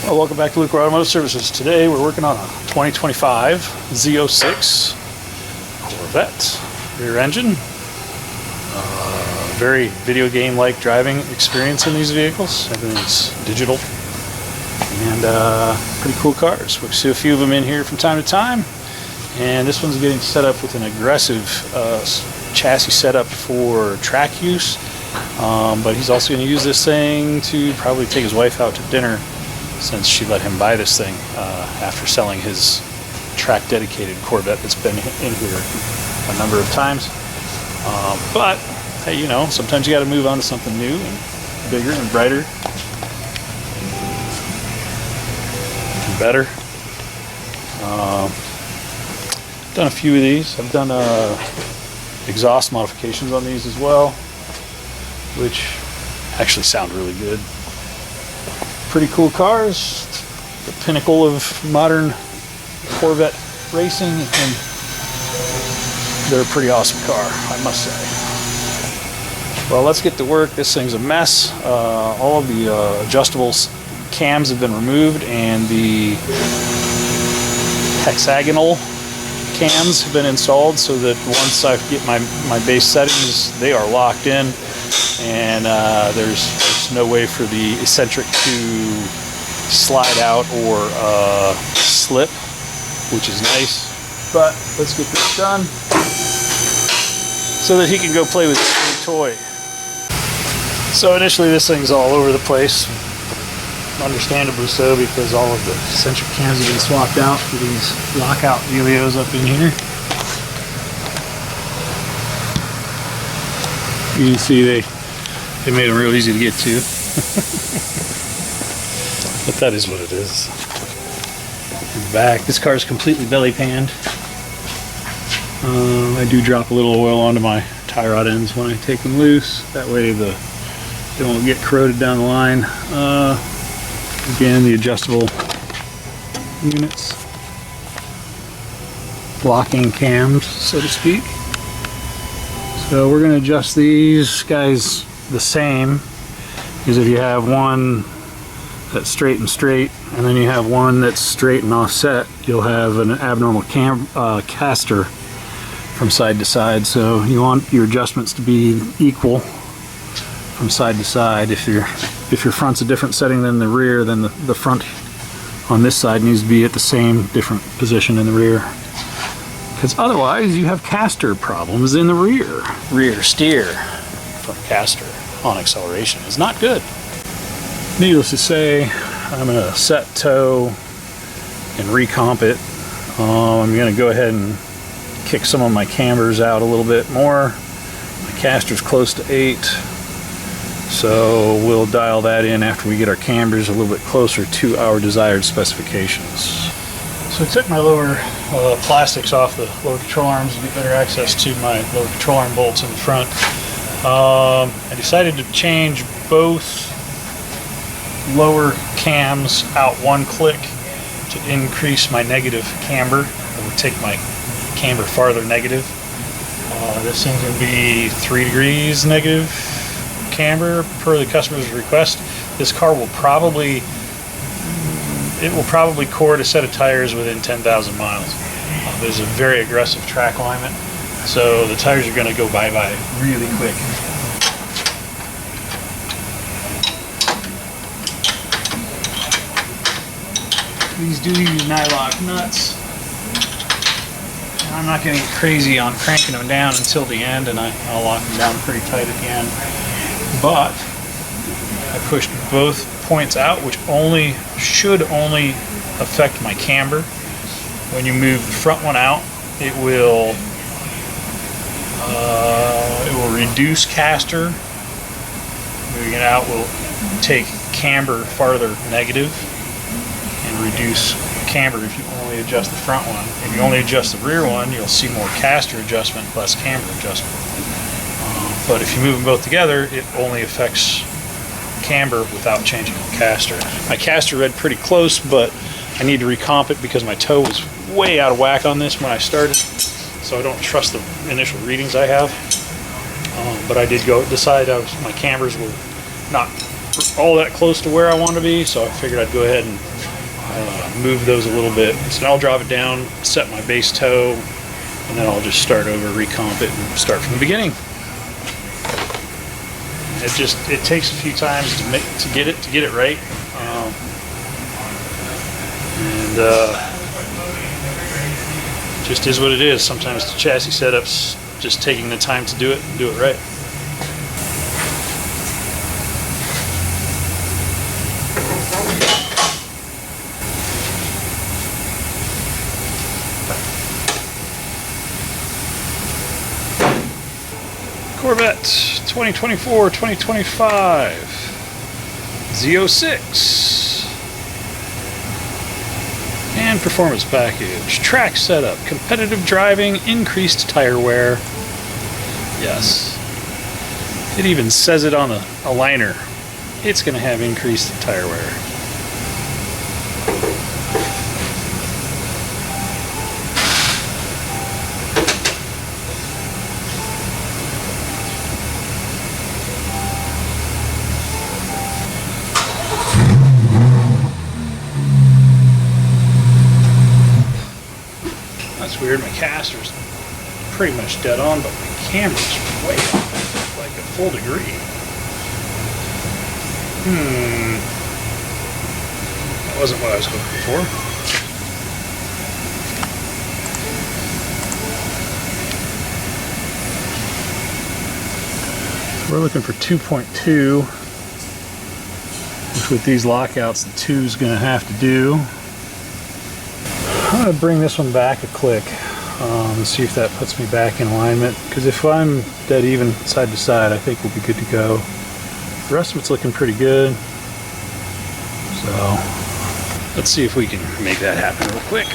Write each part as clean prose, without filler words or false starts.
Well, welcome back to Lucore Automotive Services. Today we're working on a 2025 Z06 Corvette rear engine. Very video game-like driving experience in these vehicles. Everything's digital and pretty cool cars. We'll see a few of them in here from time to time. And this one's getting set up with an aggressive chassis setup for track use. But he's also going to use this thing to probably take his wife out to dinner, since she let him buy this thing after selling his track dedicated Corvette that's been in here a number of times. But hey, you know, sometimes you got to move on to something new and bigger and brighter and better. Done a few of these. I've done exhaust modifications on these as well, which actually sound really good. Pretty cool cars, the pinnacle of modern Corvette racing, and they're a pretty awesome car, I must say. Well, let's get to work. This thing's a mess. All of the adjustable cams have been removed, and the hexagonal cams have been installed, so that once I get my base settings, they are locked in, and there's no way for the eccentric to slide out or slip, which is nice. But let's get this done so that he can go play with this new toy. So initially this thing's all over the place, understandably so, because all of the eccentric cams have been swapped out for these lockout dealios up in here. You can see they made them real easy to get to. But that is what it is. Back. This car is completely belly panned. I do drop a little oil onto my tie rod ends when I take them loose. That way they won't get corroded down the line. Again, the adjustable units. Locking cams, so to speak. So we're going to adjust these guys the same, because if you have one that's straight and straight and then you have one that's straight and offset, you'll have an abnormal caster from side to side. So you want your adjustments to be equal from side to side. If your front's a different setting than the rear, then the front on this side needs to be at the same different position in the rear, because otherwise you have caster problems in the rear. Rear steer from caster on acceleration is not good. Needless to say, I'm going to set toe and recomp it. I'm going to go ahead and kick some of my cambers out a little bit more. My caster's close to 8, so we'll dial that in after we get our cambers a little bit closer to our desired specifications. So I took my lower plastics off the lower control arms to get better access to my lower control arm bolts in the front. I decided to change both lower cams out one click to increase my negative camber. It would take my camber farther negative. This thing's going to be 3 degrees negative camber per the customer's request. This car will probably cord a set of tires within 10,000 miles. There's a very aggressive track alignment, so the tires are going to go bye-bye really quick. These do use nylock nuts. I'm not going to get crazy on cranking them down until the end, and I'll lock them down pretty tight at the end. But I pushed both points out, which should only affect my camber. When you move the front one out, it will reduce caster. Moving it out will take camber farther negative and reduce camber if you only adjust the front one. If you only adjust the rear one, you'll see more caster adjustment, less camber adjustment. But if you move them both together, it only affects camber without changing the caster. My caster read pretty close, but I need to recomp it because my toe was way out of whack on this when I started, so I don't trust the initial readings I have. But I did decide my cambers were not all that close to where I want to be, so I figured I'd go ahead and move those a little bit. So now I'll drop it down, set my base toe, and then I'll just start over, recomp it, and start from the beginning. It takes a few times to get it right, just is what it is. Sometimes the chassis setup's just taking the time to do it and do it right. Corvette 2024-2025 Z06 and performance package, track setup, competitive driving, increased tire wear. Yes, it even says it on a liner. It's going to have increased tire wear. That's weird, my caster's pretty much dead on, but my camber's way off, like a full degree. That wasn't what I was hoping for. We're looking for 2.2, which with these lockouts, the 2 is going to have to do. I'm going to bring this one back a click and see if that puts me back in alignment, because if I'm dead even side to side, I think we'll be good to go. The rest of it's looking pretty good, so let's see if we can make that happen real quick.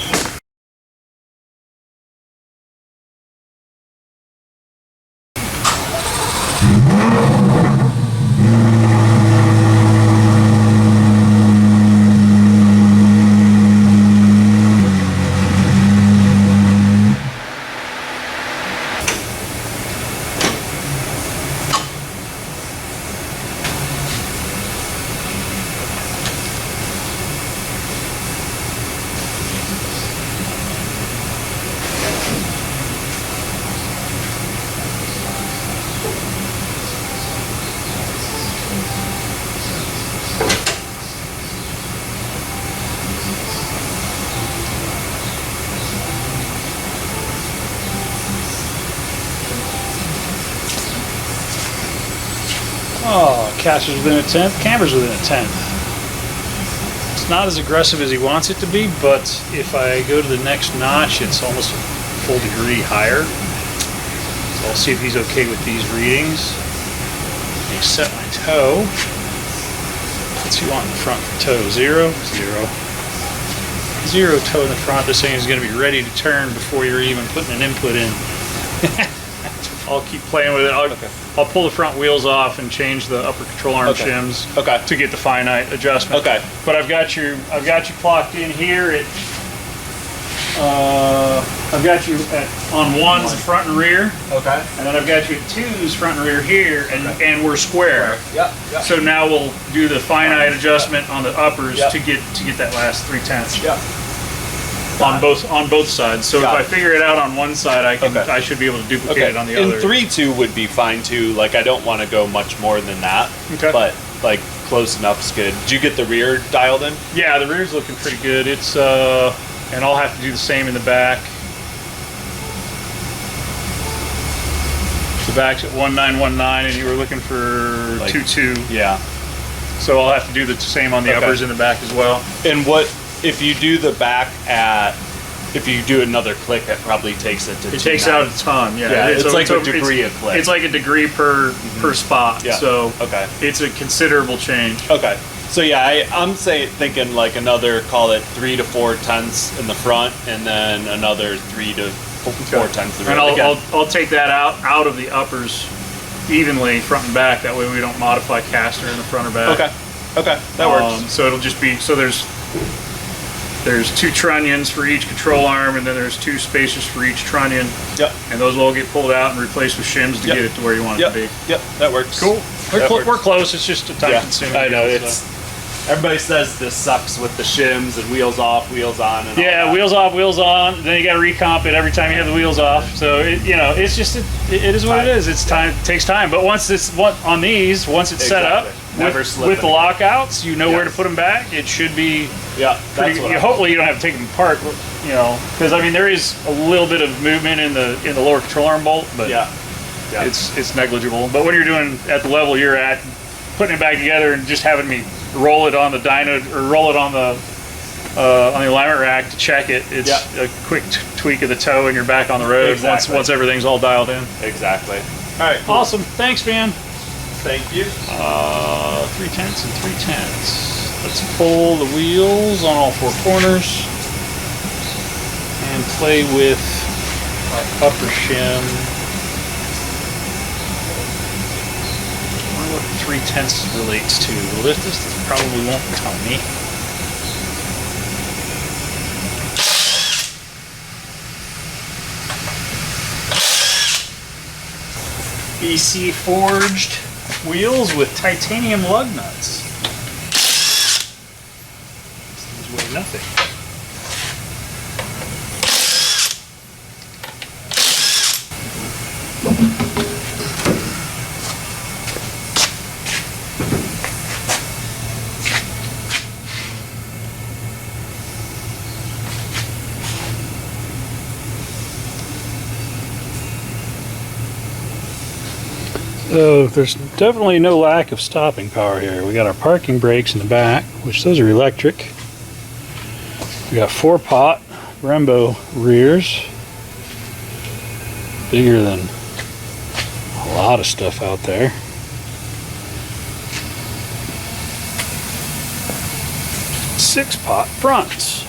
Oh, caster's within a tenth, camber's within a tenth. It's not as aggressive as he wants it to be, but if I go to the next notch, it's almost a full degree higher. So I'll see if he's okay with these readings. I set my toe. What's he want in the front toe? 0, 0. 0 toe in the front. This thing is going to be ready to turn before you're even putting an input in. I'll keep playing with it. I'll pull the front wheels off and change the upper control arm shims to get the finite adjustment. But I've got you clocked in here at I've got you on 1's front and rear. And then I've got you at 2's front and rear here, and we're square. So now we'll do the finite adjustment on the uppers to get that last 3/10. On both sides. So if I figure it out on one side, I should be able to duplicate it on the other. And 3.2 would be fine too. Like, I don't want to go much more than that. But like close enough is good. Did you get the rear dialed in? Yeah, the rear's looking pretty good. It's and I'll have to do the same in the back. The back's at 1919, and you were looking for like 22. Yeah. So I'll have to do the same on the uppers in the back as well. And what if you do the back at? If you do another click, it probably takes it to. It takes out a ton. Yeah, it's like a degree of click. It's like a degree per spot. Yeah. So it's a considerable change. So yeah, I'm thinking like another, call it 3 to 4 tenths in the front, and then another 3 to 4 tenths in the rear. And I'll take that out of the uppers evenly, front and back. That way we don't modify caster in the front or back. Okay, that works. So it'll just be there's 2 trunnions for each control arm, and then there's 2 spacers for each trunnion. And those will all get pulled out and replaced with shims to get it to where you want it to be. That works. Cool. We're close. It's just a time consuming. I know deal, it's Everybody says this sucks with the shims and wheels off, wheels on. And yeah, all that. wheels off, wheels on. Then you got to recomp it every time you have the wheels off. So it's just it is what it is. It's time. It takes time. But once it's on these, once it's set up with the lockouts, you know where to put them back. It should be. Yeah. That's what hopefully you don't have to take them apart. Because I mean there is a little bit of movement in the lower control arm bolt, but it's negligible. But when you're doing at the level you're at, putting it back together and just having me roll it on the dyno or roll it on the alignment rack to check it. It's a quick tweak of the toe and you're back on the road once everything's all dialed in. Exactly. All right. Cool. Awesome. Thanks, man. Thank you. 3/10 and 3/10. Let's pull the wheels on all four corners and play with our upper shim. What 3/10 relates to. Well, this probably won't tell me. BC forged wheels with titanium lug nuts. These weigh nothing. So there's definitely no lack of stopping power here. We got our parking brakes in the back, which those are electric. We got 4-pot Brembo rears, bigger than a lot of stuff out there. Six-pot fronts.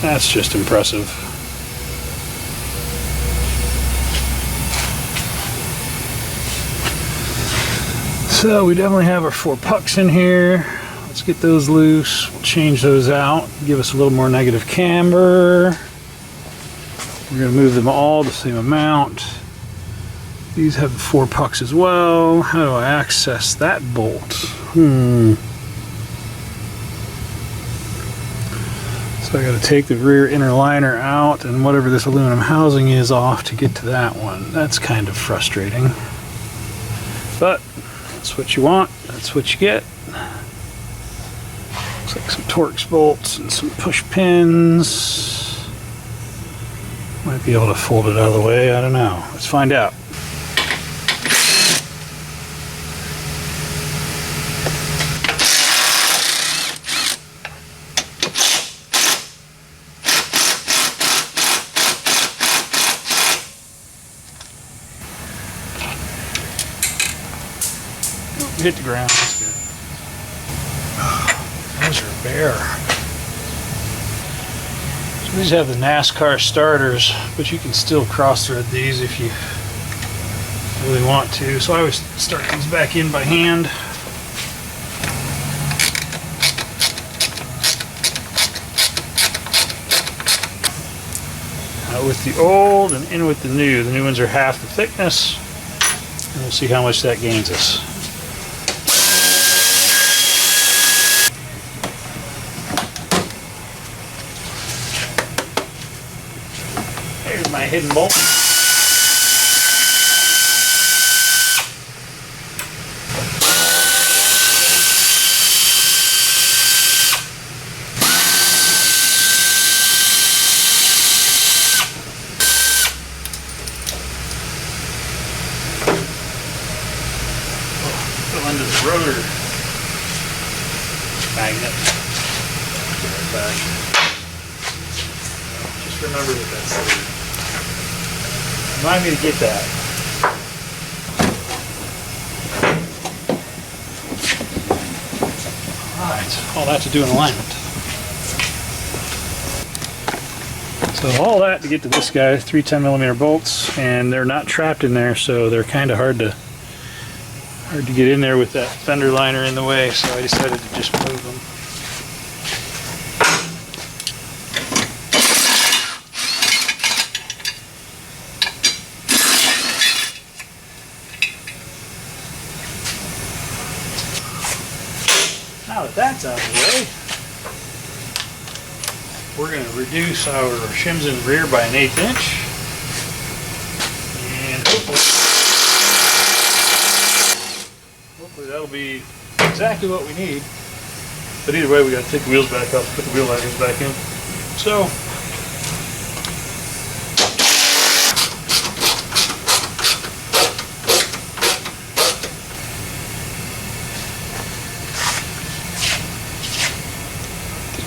That's just impressive. So we definitely have our 4 pucks in here. Let's get those loose. We'll change those out. Give us a little more negative camber. We're going to move them all the same amount. These have the 4 pucks as well. How do I access that bolt? So I got to take the rear inner liner out and whatever this aluminum housing is off to get to that one. That's kind of frustrating. But that's what you want, that's what you get. Looks like some Torx bolts and some push pins. Might be able to fold it out of the way, I don't know. Let's find out. Hit the ground, that's good. Those are bare. So these have the NASCAR starters, but you can still cross thread these if you really want to. So I always start these back in by hand. Out with the old and in with the new. The new ones are half the thickness, and we'll see how much that gains us. Here's my hidden bolt. Under the rotor magnet. Right back. Just remember what that's for. Remind me to get that. Alright, all that to do in alignment. So all that to get to this guy, 3 10mm bolts, and they're not trapped in there, so they're kind of hard to get in there with that fender liner in the way, so I decided to just move them. that's out of the way, we're going to reduce our shims in the rear by 1/8 inch. And hopefully that'll be exactly what we need. But either way, we got to take the wheels back up, put the wheel liners back in. So,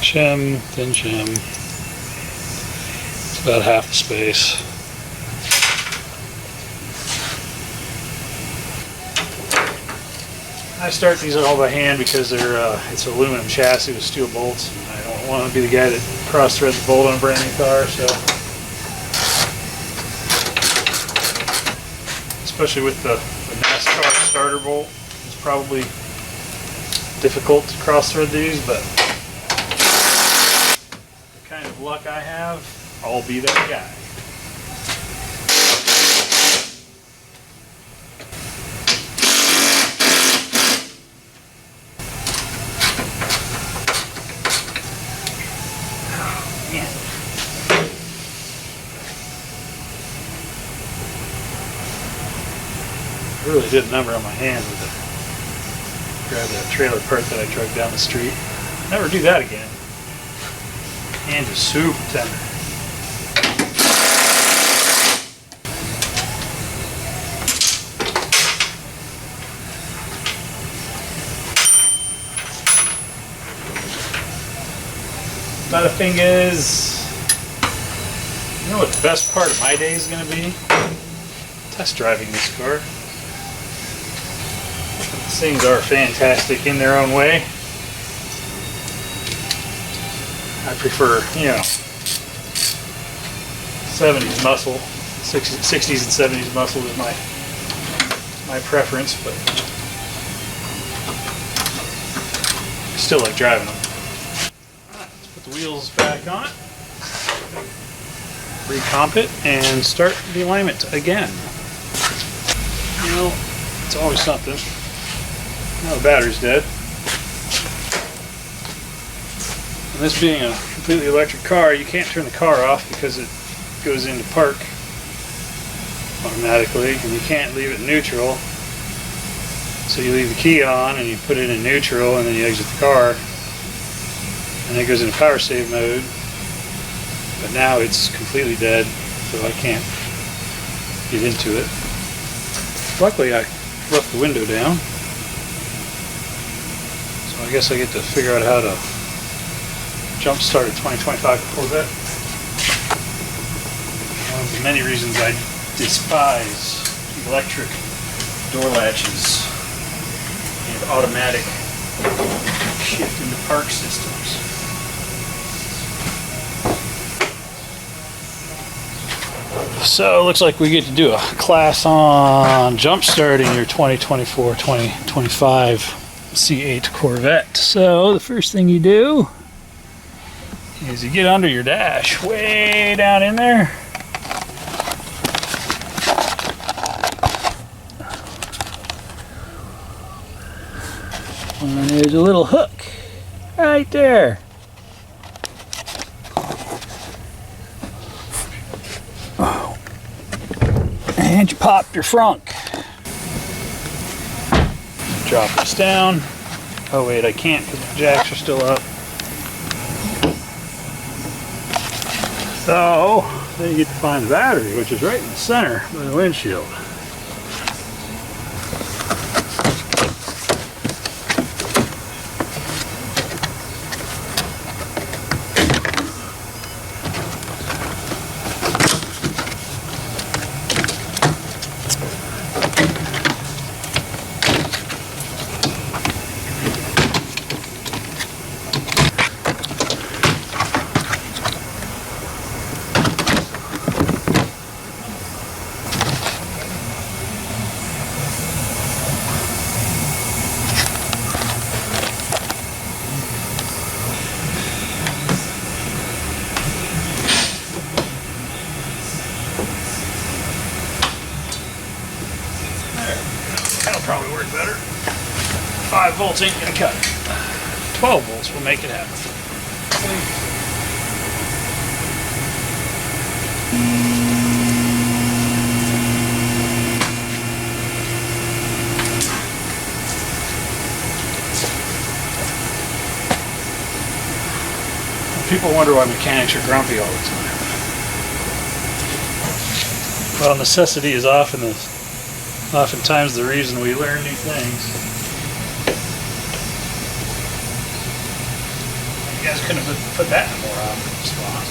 shim, thin shim. It's about half the space. I start these all by hand because they're it's an aluminum chassis with steel bolts. And I don't want to be the guy that cross-threads the bolt on a brand new car, so especially with the NASCAR starter bolt, it's probably difficult to cross-thread these, but the kind of luck I have, I'll be that guy. I really did a number on my hand with it. Grab that trailer part that I dragged down the street. Never do that again. Hand is super tender. Bada thing is, you know what the best part of my day is going to be? Test driving this car. These things are fantastic in their own way. I prefer, you know, 70s muscle, 60s and 70s muscle is my preference, but I still like driving them. Let's put the wheels back on it, recomp it, and start the alignment again. You know, it's always something. Now the battery's dead. And this being a completely electric car, you can't turn the car off because it goes into park automatically, and you can't leave it in neutral. So you leave the key on and you put it in neutral, and then you exit the car, and it goes into power save mode. But now it's completely dead, so I can't get into it. Luckily I left the window down, so I guess I get to figure out how to jump start a 2025 Corvette. One of the many reasons I despise electric door latches and automatic shift into park systems. So it looks like we get to do a class on jump starting your 2024-2025 C8 Corvette. So the first thing you do is you get under your dash, way down in there. And there's a little hook right there. And you pop your frunk. Drop this down. Oh wait, I can't because the jacks are still up. So, then you get to find the battery, which is right in the center by the windshield. That'll probably work better. 5 volts ain't gonna cut it. 12 volts will make it happen. People wonder why mechanics are grumpy all the time. Well, necessity is oftentimes the reason we learn new things. You guys couldn't have put that in a more optimal spot.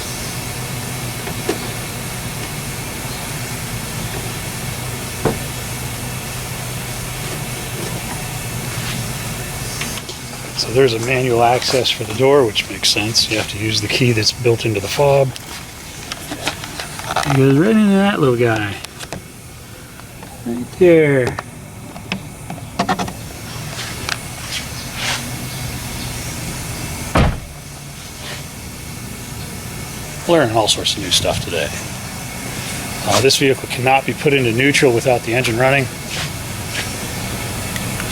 So there's a manual access for the door, which makes sense. You have to use the key that's built into the fob. It goes right into that little guy. Right there. Learning all sorts of new stuff today. This vehicle cannot be put into neutral without the engine running.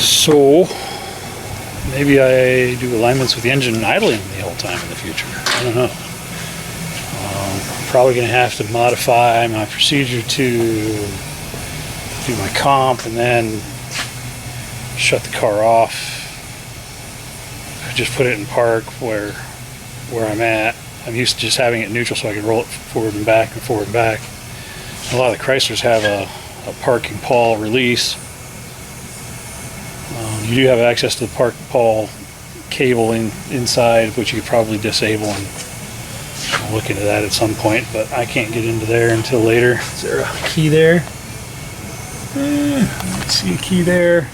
So maybe I do alignments with the engine idling the whole time in the future. I don't know. I'm probably going to have to modify my procedure to do my comp and then shut the car off. I just put it in park where I'm at. I'm used to just having it neutral so I can roll it forward and back and forward and back. A lot of the Chryslers have a parking pawl release. You do have access to the park pawl cable inside, which you could probably disable, and I'll look into that at some point, but I can't get into there until later. Is there a key there? Let's see a key there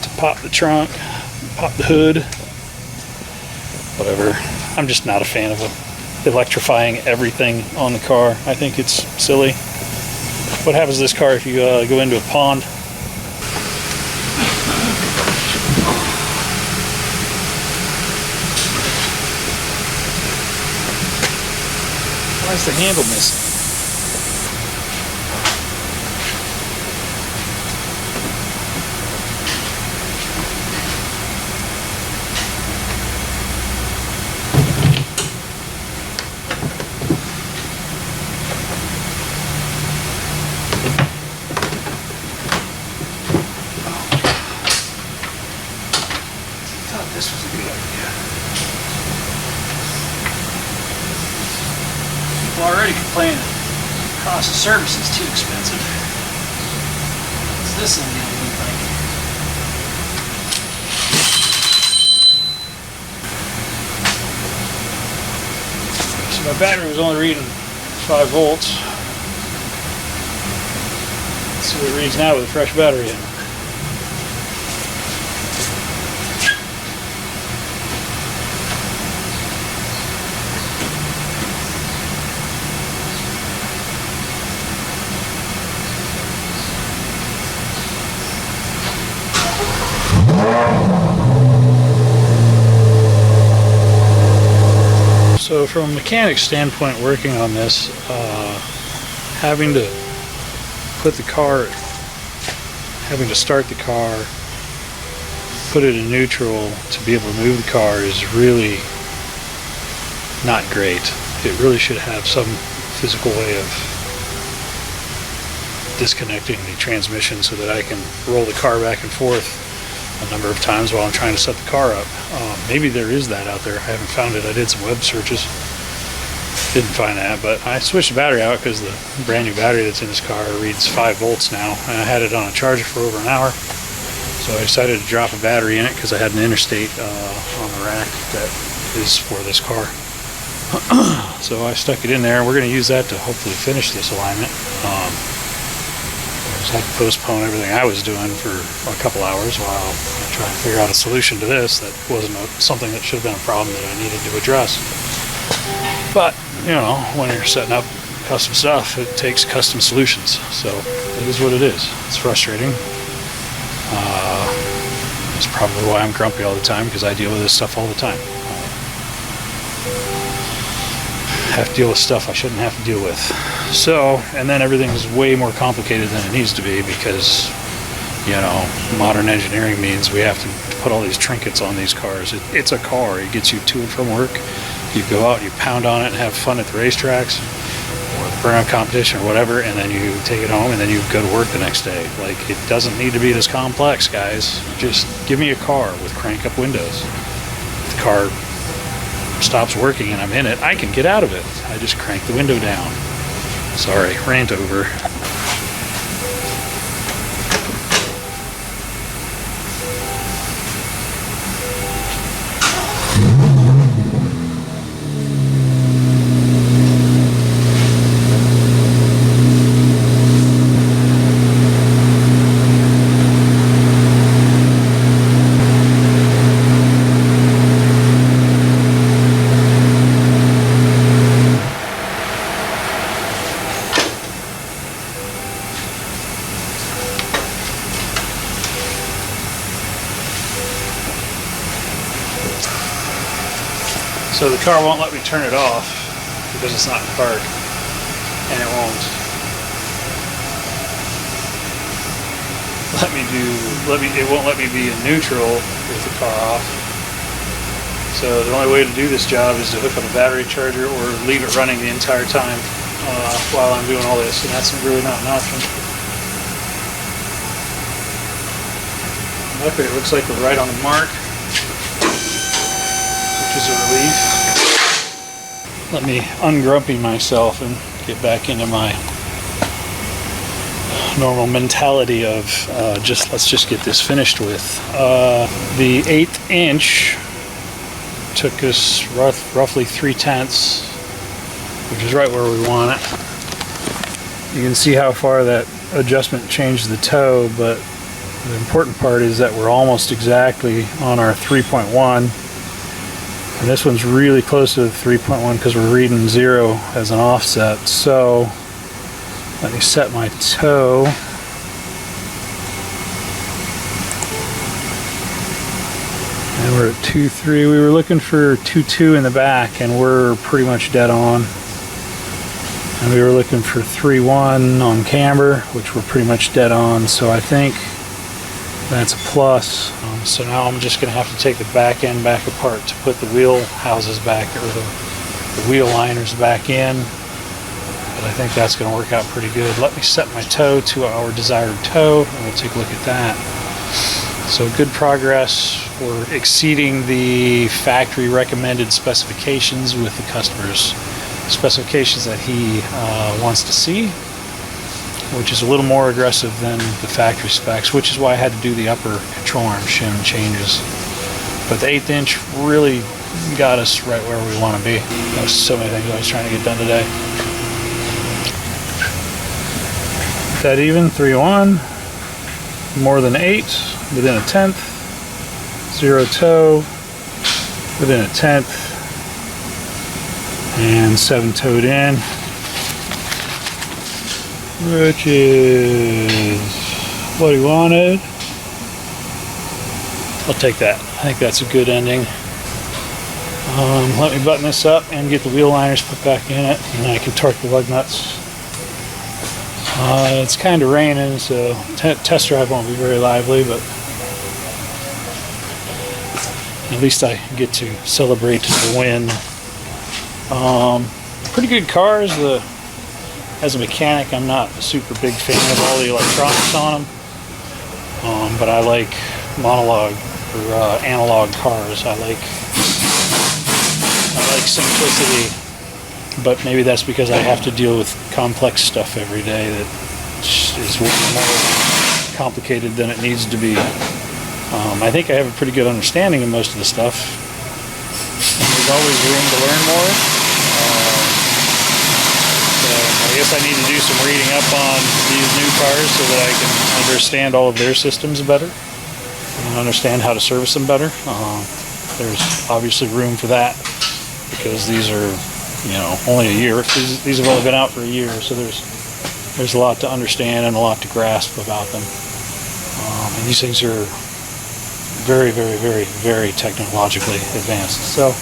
to pop the trunk, pop the hood, whatever. I'm just not a fan of electrifying everything on the car. I think it's silly. What happens to this car if you go into a pond? Why is the handle missing? This was a good idea. People already complain that the cost of service is too expensive. What's this thing gonna look like? So my battery was only reading 5 volts. Let's see what it reads now with a fresh battery in. So from a mechanic's standpoint, working on this, having to start the car, put it in neutral to be able to move the car is really not great. It really should have some physical way of disconnecting the transmission so that I can roll the car back and forth a number of times while I'm trying to set the car up. Maybe there is that out there. I haven't found it. I did some web searches. Didn't find that, but I switched the battery out because the brand new battery that's in this car reads 5 volts now, and I had it on a charger for over an hour. So I decided to drop a battery in it because I had an interstate on the rack that is for this car. So I stuck it in there, and we're going to use that to hopefully finish this alignment. I had to postpone everything I was doing for a couple hours while I tried to figure out a solution to this that wasn't something that should have been a problem that I needed to address. But, you know, when you're setting up custom stuff, it takes custom solutions. So it is what it is. It's frustrating. It's probably why I'm grumpy all the time, because I deal with this stuff all the time. I have to deal with stuff I shouldn't have to deal with. So, and then everything is way more complicated than it needs to be because you know, modern engineering means we have to put all these trinkets on these cars. It's a car. It gets you to and from work. You go out, you pound on it and have fun at the racetracks or the burnout competition or whatever, and then you take it home and then you go to work the next day. Like, it doesn't need to be this complex, guys. Just give me a car with crank up windows. If the car stops working and I'm in it, I can get out of it. I just crank the window down. Sorry, rant over. So the car won't let me turn it off because it's not in park, and it won't it won't let me be in neutral with the car off. So the only way to do this job is to hook up a battery charger or leave it running the entire time while I'm doing all this, and that's really not an option. Luckily, it looks like we're right on the mark, which is a relief. Let me ungrumpy myself and get back into my normal mentality of let's just get this finished with. The 1/8 inch took us roughly 3/10, which is right where we want it. You can see how far that adjustment changed the toe, but the important part is that we're almost exactly on our 3.1. And this one's really close to the 3.1 because we're reading 0 as an offset. So let me set my toe. And we're at 2.3. We were looking for 2.2 in the back, and we're pretty much dead on. And we were looking for 3.1 on Camber, which we're pretty much dead on. So I think that's a plus. So now I'm just going to have to take the back end back apart to put the wheel houses back, or the wheel liners back in. But I think that's going to work out pretty good. Let me set my toe to our desired toe, and we'll take a look at that. So good progress. We're exceeding the factory recommended specifications with the customer's specifications that he wants to see, which is a little more aggressive than the factory specs, which is why I had to do the upper control arm shim changes. But the 1/8 inch really got us right where we want to be. There's so many things I was trying to get done today. Dead even, 3.1, more than 8, within a 1/10, 0 toe, within a 1/10, and 7 toed in, which is what he wanted. I'll take that. I think that's a good ending. Let me button this up and get the wheel liners put back in it, and then I can torque the lug nuts. It's kind of raining, so test drive won't be very lively, but at least I get to celebrate the win. Pretty good cars. As a mechanic, I'm not a super big fan of all the electronics on them, but I like analog cars. I like simplicity, but maybe that's because I have to deal with complex stuff every day that is more complicated than it needs to be. I think I have a pretty good understanding of most of the stuff, and there's always room to learn more. I guess I need to do some reading up on these new cars so that I can understand all of their systems better and understand how to service them better. There's obviously room for that because these are, only a year. These have only been out for a year, so there's a lot to understand and a lot to grasp about them. And these things are very, very, very, very technologically advanced. So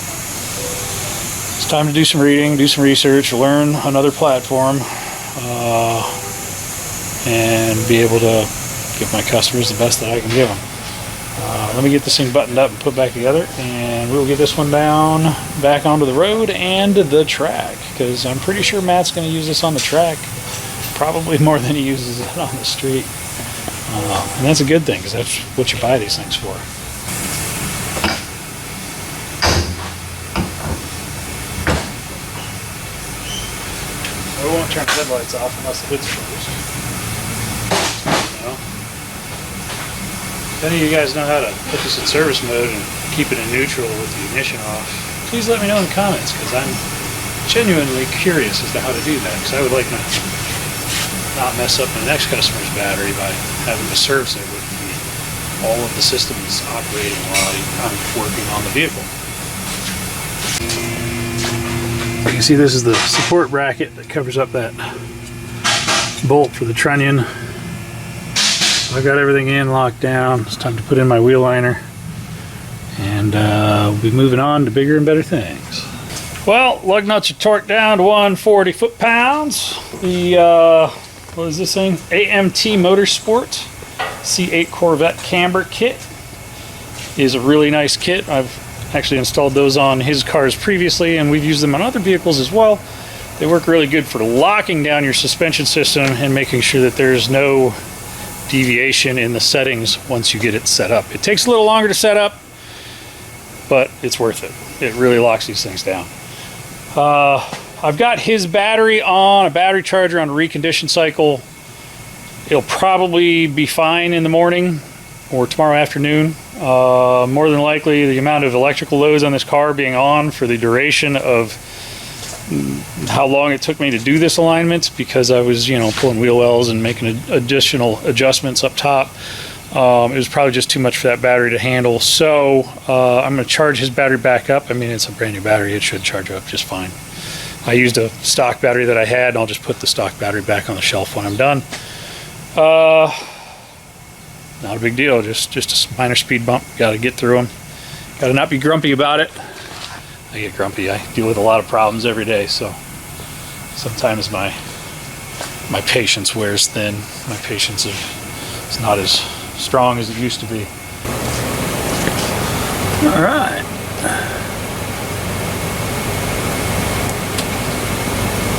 it's time to do some reading, do some research, learn another platform, and be able to give my customers the best that I can give them. Let me get this thing buttoned up and put back together, and we'll get this one down back onto the road and the track, because I'm pretty sure Matt's going to use this on the track probably more than he uses it on the street. And that's a good thing, because that's what you buy these things for. We won't turn the headlights off unless the hood's closed. No. If any of you guys know how to put this in service mode and keep it in neutral with the ignition off, please let me know in the comments, because I'm genuinely curious as to how to do that, because I would like to not mess up my next customer's battery by having to service it with all of the systems operating while I'm working on the vehicle. You can see this is the support bracket that covers up that bolt for the trunnion. I've got everything in, locked down. It's time to put in my wheel liner, and we'll be moving on to bigger and better things. Well, lug nuts are torqued down to 140 foot-pounds. The what is this thing? AMT Motorsport C8 Corvette Camber kit is a really nice kit. I've actually installed those on his cars previously, and we've used them on other vehicles as well. They work really good for locking down your suspension system and making sure that there's no deviation in the settings once you get it set up. It takes a little longer to set up, but it's worth it. It really locks these things down. I've got his battery on a battery charger on a recondition cycle. It'll probably be fine in the morning or tomorrow afternoon. More than likely, the amount of electrical loads on this car being on for the duration of how long it took me to do this alignment, because I was, pulling wheel wells and making additional adjustments up top. It was probably just too much for that battery to handle. So I'm going to charge his battery back up. I mean, it's a brand new battery. It should charge up just fine. I used a stock battery that I had, and I'll just put the stock battery back on the shelf when I'm done. Not a big deal, just a minor speed bump. Got to get through them. Got to not be grumpy about it. I get grumpy. I deal with a lot of problems every day, so sometimes my patience wears thin. My patience is not as strong as it used to be. All right.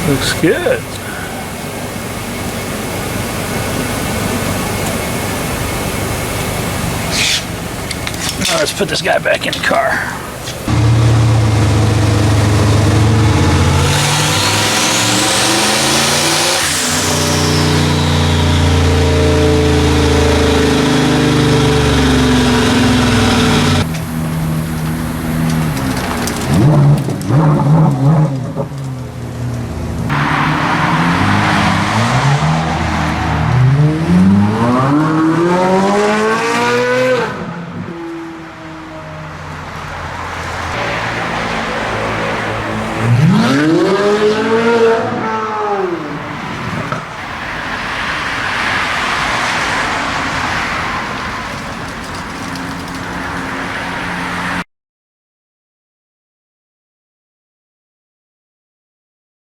Looks good. Now let's put this guy back in the car.